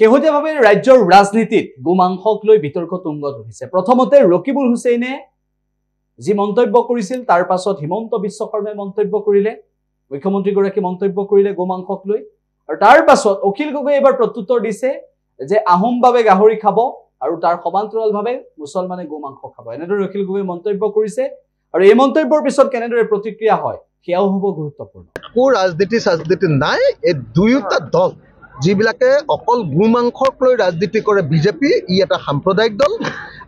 শেহতীয়াভাৱে ৰাজ্যৰ ৰাজনীতিত গোমাংসক লৈ বিতৰ্ক তুংগত উঠিছে। প্ৰথমতে ৰকিবুল হুছেইনে যি মন্তব্য কৰিছিল তাৰ পাছত হিমন্ত বিশ্ব শৰ্মাই মন্তব্য কৰিলে, মুখ্যমন্ত্ৰীগৰাকী মন্তব্য কৰিলে গোমাংসক লৈ, আৰু তাৰ পাছত অখিল গগৈ এবাৰ প্ৰত্যুত্তৰ দিছে যে আহোম বাবে গাহৰি খাব আৰু তাৰ সমান্তৰালভাৱে মুছলমানে গোমাংস খাব। এনেদৰে অখিল গগৈ মন্তব্য কৰিছে আৰু এই মন্তব্যৰ পিছত কেনেদৰে প্ৰতিক্ৰিয়া হয় সেয়াও হ'ব গুৰুত্বপূৰ্ণ। ৰাজনীতি নাই, এই দুয়োটা দল যিবিলাকে অকল গোমাংসক লৈ ৰাজনীতি কৰে, বিজেপি ই এটা সাম্প্ৰদায়িক দল,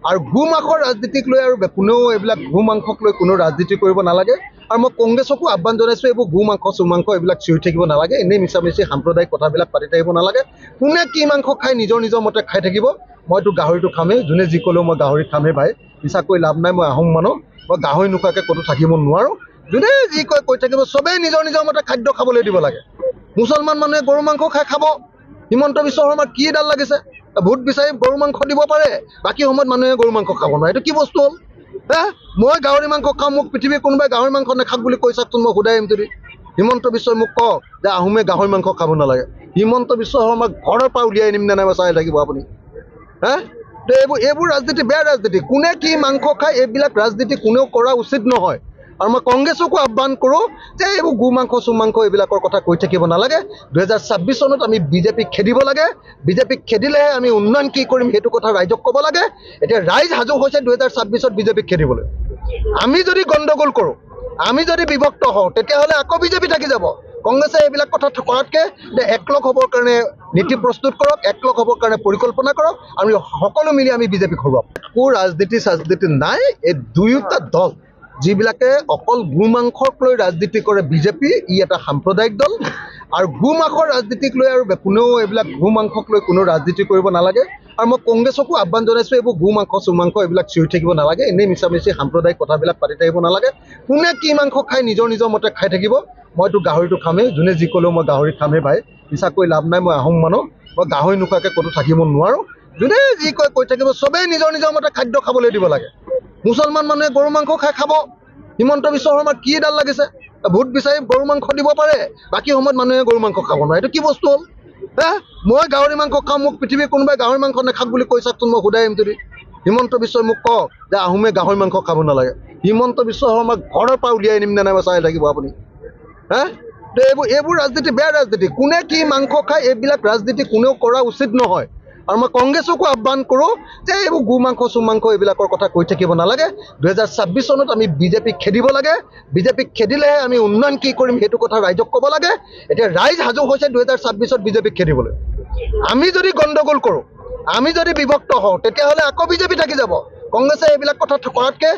আৰু গোমাংসৰ ৰাজনীতিক লৈ আৰু কোনেও এইবিলাক গোমাংসক লৈ কোনো ৰাজনীতি কৰিব নালাগে। আৰু মই কংগ্ৰেছকো আহ্বান জনাইছোঁ, এইবোৰ গোমাংস চুমাংস এইবিলাক চিঞৰি থাকিব নালাগে, এনেই মিছামিছি সাম্প্ৰদায়িক কথাবিলাক পাতি থাকিব নালাগে। কোনে কি মাংস খাই নিজৰ মতে খাই থাকিব, মইতো গাহৰিটো খামেই, যোনে যি ক'লেও মই গাহৰি খামেই ভাই, মিছাকৈ লাভ নাই, মই আহোম মানুহ, মই গাহৰি নোখোৱাকৈ ক'তো থাকিব নোৱাৰোঁ। যোনে যি কয় কৈ থাকিব, চবেই নিজৰ মতে খাদ্য খাবলৈ দিব লাগে। মুছলমান মানুহে গৰু মাংস খাব, হিমন্ত বিশ্ব শৰ্মাৰ কি এডাল লাগিছে? ভোট বিচাৰি গৰু মাংস দিব পাৰে, বাকী সময়ত মানুহে গৰু মাংস খাব নোৱাৰে, এইটো কি বস্তু হ'ল? মই গাহৰি মাংস খাম, মোক পৃথিৱীৰ কোনোবাই গাহৰি মাংস নাখাওক বুলি কৈ চাওকচোন, মই সোধাই আহিম যদি। হিমন্ত বিশ্বই মোক কওক যে আহোমে গাহৰি মাংস খাব নালাগে, হিমন্ত বিশ্ব শৰ্মাক ঘৰৰ পৰা উলিয়াই আনিম নে নাই চাই থাকিব আপুনি। এইবোৰ ৰাজনীতি বেয়া ৰাজনীতি, কোনে কি মাংস খায় এইবিলাক ৰাজনীতি কোনেও কৰা উচিত নহয়। আৰু মই কংগ্ৰেছকো আহ্বান কৰোঁ যে এইবোৰ গোমাংস চুমাংস এইবিলাকৰ কথা কৈ থাকিব নালাগে। 2026 চনত আমি বিজেপিক খেদিব লাগে, বিজেপিক খেদিলেহে আমি উন্নয়ন কি কৰিম সেইটো কথা ৰাইজক ক'ব লাগে। এতিয়া ৰাইজ সাজু হৈছে 2026ত বিজেপিক খেদিবলৈ। আমি যদি গণ্ডগোল কৰোঁ, আমি যদি বিভক্ত হওঁ, তেতিয়াহ'লে আকৌ বিজেপি থাকি যাব। কংগ্ৰেছে এইবিলাক কথা কৰাতকৈ একলগ হ'বৰ কাৰণে নীতি প্ৰস্তুত কৰক, একলগ হ'বৰ কাৰণে পৰিকল্পনা কৰক, আমি সকলো মিলি আমি বিজেপিক হৰুৱাম। ৰাজনীতি নাই, এই দুয়োটা দল যিবিলাকে অকল গোমাংসক লৈ ৰাজনীতি কৰে, বিজেপি ই এটা সাম্প্ৰদায়িক দল, আৰু গোমাংসৰ ৰাজনীতিক লৈ আৰু কোনেও এইবিলাক গোমাংসক লৈ কোনো ৰাজনীতি কৰিব নালাগে। আৰু মই কংগ্ৰেছকো আহ্বান জনাইছোঁ, এইবোৰ গোমাংস চুমাংস এইবিলাক চিঞৰি থাকিব নালাগে, এনেই মিছামিছি সাম্প্ৰদায়িক কথাবিলাক পাতি থাকিব নালাগে। কোনে কি মাংস খাই নিজৰ মতে খাই থাকিব, মইতো গাহৰিটো খামেই, যোনে যি ক'লেও মই গাহৰি খামেই ভাই, মিছাকৈ লাভ নাই, মই আহোম মানুহ, মই গাহৰি নোখোৱাকৈ ক'তো থাকিব নোৱাৰোঁ। যোনে যি কয় কৈ থাকিব, চবেই নিজৰ মতে খাদ্য খাবলৈ দিব লাগে। মুছলমান মানুহে গৰু মাংস খাব, হিমন্ত বিশ্ব শৰ্মাৰ কি এডাল লাগিছে? ভোট বিচাৰি গৰু মাংস দিব পাৰে, বাকী সময়ত মানুহে গৰু মাংস খাব নোৱাৰে, এইটো কি বস্তু হ'ল? মই গাহৰি মাংস খাম, মোক পৃথিৱীৰ কোনোবাই গাহৰি মাংস নাখাওক বুলি কৈ চাওকচোন, মই সোধাই আহিম যদি। হিমন্ত বিশ্বই মোক কওক যে আহোমে গাহৰি মাংস খাব নালাগে, হিমন্ত বিশ্ব শৰ্মাক ঘৰৰ পৰা উলিয়াই আনিম নে নাই চাই থাকিব আপুনি। এইবোৰ ৰাজনীতি বেয়া ৰাজনীতি, কোনে কি মাংস খায় এইবিলাক ৰাজনীতি কোনেও কৰা উচিত নহয়। আৰু মই কংগ্ৰেছকো আহ্বান কৰোঁ যে এইবোৰ গোমাংস চুমাংস এইবিলাকৰ কথা কৈ থাকিব নালাগে। 2026 চনত আমি বিজেপিক খেদিব লাগে, বিজেপিক খেদিলেহে আমি উন্নয়ন কি কৰিম সেইটো কথা ৰাইজক ক'ব লাগে। এতিয়া ৰাইজ সাজু হৈছে 2026ত বিজেপিক খেদিবলৈ। আমি যদি গণ্ডগোল কৰোঁ, আমি যদি বিভক্ত হওঁ, তেতিয়াহ'লে আকৌ বিজেপি থাকি যাব। কংগ্ৰেছে এইবিলাক কথা কৰাতকৈ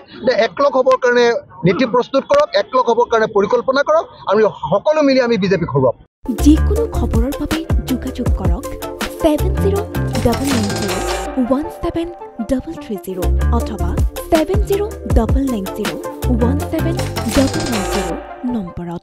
একলগ হ'বৰ কাৰণে নীতি প্ৰস্তুত কৰক, একলগ হ'বৰ কাৰণে পৰিকল্পনা কৰক, আমি সকলো মিলি আমি বিজেপিক হৰুৱাম। যিকোনো খবৰৰ বাবে যোগাযোগ কৰক 70901730 অথবা 7099017990 নম্বৰত।